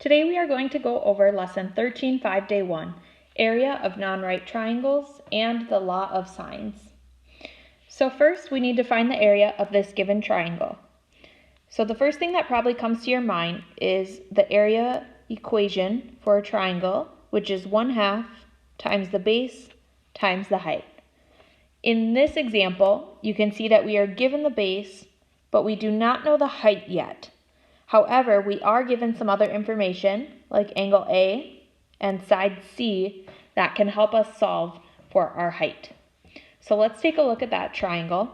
Today we are going to go over Lesson 13.5 Day 1, Area of Non-Right Triangles and the Law of Sines. So first we need to find the area of this given triangle. So the first thing that probably comes to your mind is the area equation for a triangle, which is 1/2 times the base times the height. In this example, you can see that we are given the base, but we do not know the height yet. However, we are given some other information, like angle A and side C, that can help us solve for our height. So let's take a look at that triangle.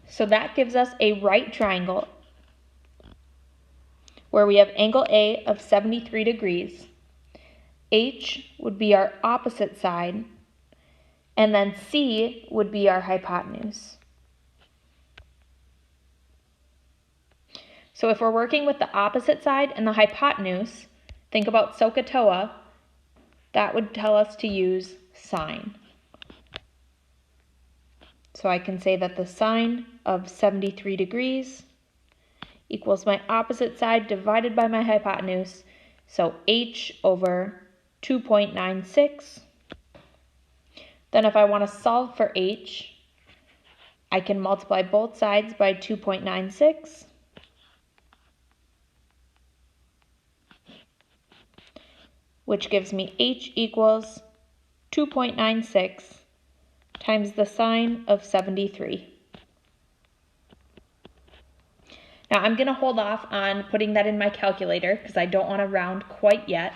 So that gives us a right triangle where we have angle A of 73 degrees. H would be our opposite side, and then C would be our hypotenuse. So if we're working with the opposite side and the hypotenuse, think about SOHCAHTOA, that would tell us to use sine. So I can say that the sine of 73 degrees equals my opposite side divided by my hypotenuse, so H over 2.96. Then if I want to solve for H, I can multiply both sides by 2.96. Which gives me H equals 2.96 times the sine of 73. Now I'm going to hold off on putting that in my calculator because I don't want to round quite yet.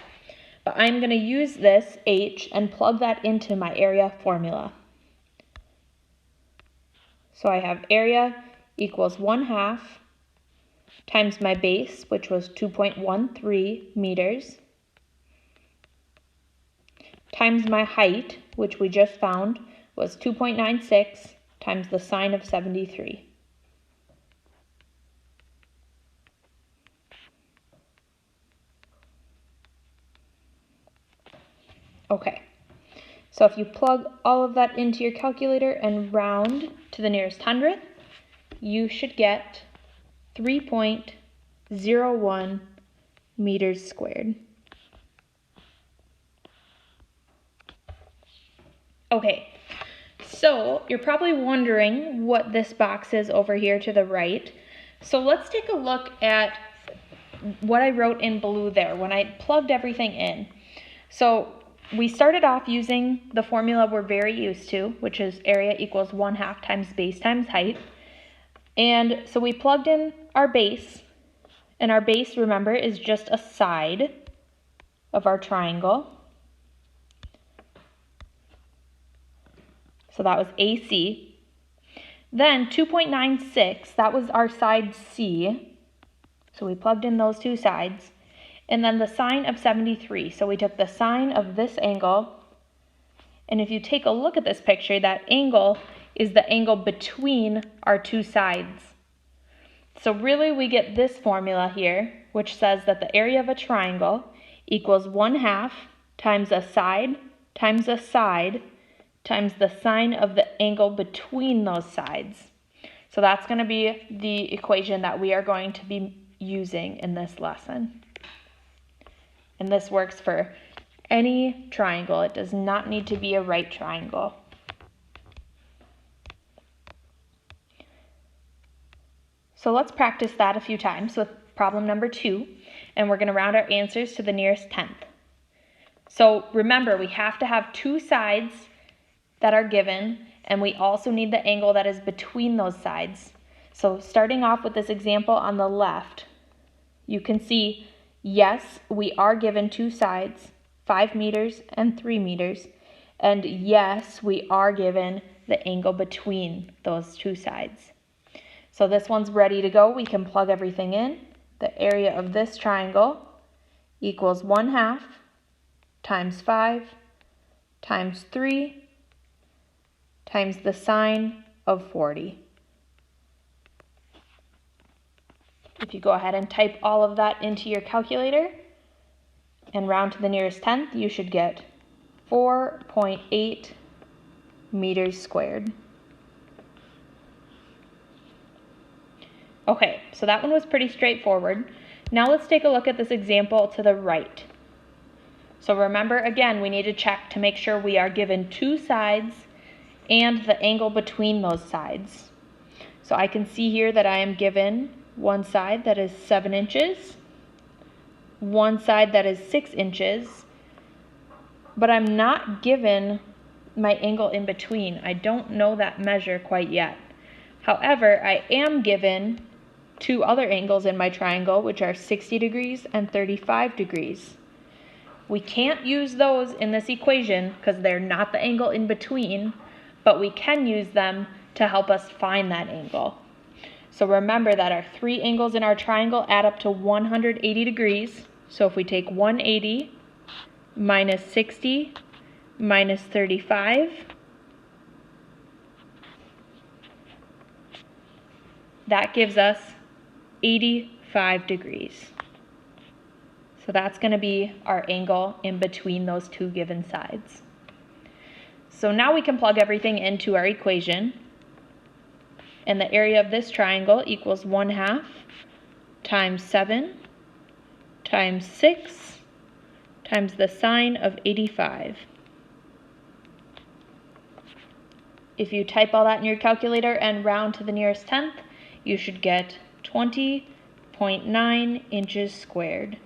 But I'm going to use this H and plug that into my area formula. So I have area equals 1/2 times my base, which was 2.13 meters, times my height, which we just found was 2.96 times the sine of 73. Okay, so if you plug all of that into your calculator and round to the nearest hundredth, you should get 3.01 meters squared. Okay, so you're probably wondering what this box is over here to the right. So let's take a look at what I wrote in blue there when I plugged everything in. So we started off using the formula we're very used to, which is area equals 1/2 times base times height. And so we plugged in our base, and our base, remember, is just a side of our triangle. So that was AC. Then 2.96, that was our side C. So we plugged in those two sides. And then the sine of 73. So we took the sine of this angle. And if you take a look at this picture, that angle is the angle between our two sides. So really we get this formula here, which says that the area of a triangle equals 1/2 times a side times a side times the sine of the angle between those sides. So that's going to be the equation that we are going to be using in this lesson. And this works for any triangle. It does not need to be a right triangle. So let's practice that a few times with problem number 2. And we're going to round our answers to the nearest tenth. So remember, we have to have two sides that are given, and we also need the angle that is between those sides. So starting off with this example on the left, you can see, yes, we are given two sides, 5 meters and 3 meters, and yes, we are given the angle between those two sides. So this one's ready to go. We can plug everything in. The area of this triangle equals 1/2 times 5 times 3 times the sine of 40. If you go ahead and type all of that into your calculator and round to the nearest tenth, you should get 4.8 meters squared. Okay, so that one was pretty straightforward. Now let's take a look at this example to the right. So remember, again, we need to check to make sure we are given two sides and the angle between those sides. So I can see here that I am given one side that is 7 inches, one side that is 6 inches, but I'm not given my angle in between. I don't know that measure quite yet. However, I am given two other angles in my triangle, which are 60 degrees and 35 degrees. We can't use those in this equation because they're not the angle in between, but we can use them to help us find that angle. So remember that our three angles in our triangle add up to 180 degrees. So if we take 180 minus 60 minus 35, that gives us 85 degrees. So that's going to be our angle in between those two given sides. So now we can plug everything into our equation. And the area of this triangle equals 1/2 times 7 times 6 times the sine of 85. If you type all that in your calculator and round to the nearest tenth, you should get 20.9 inches squared.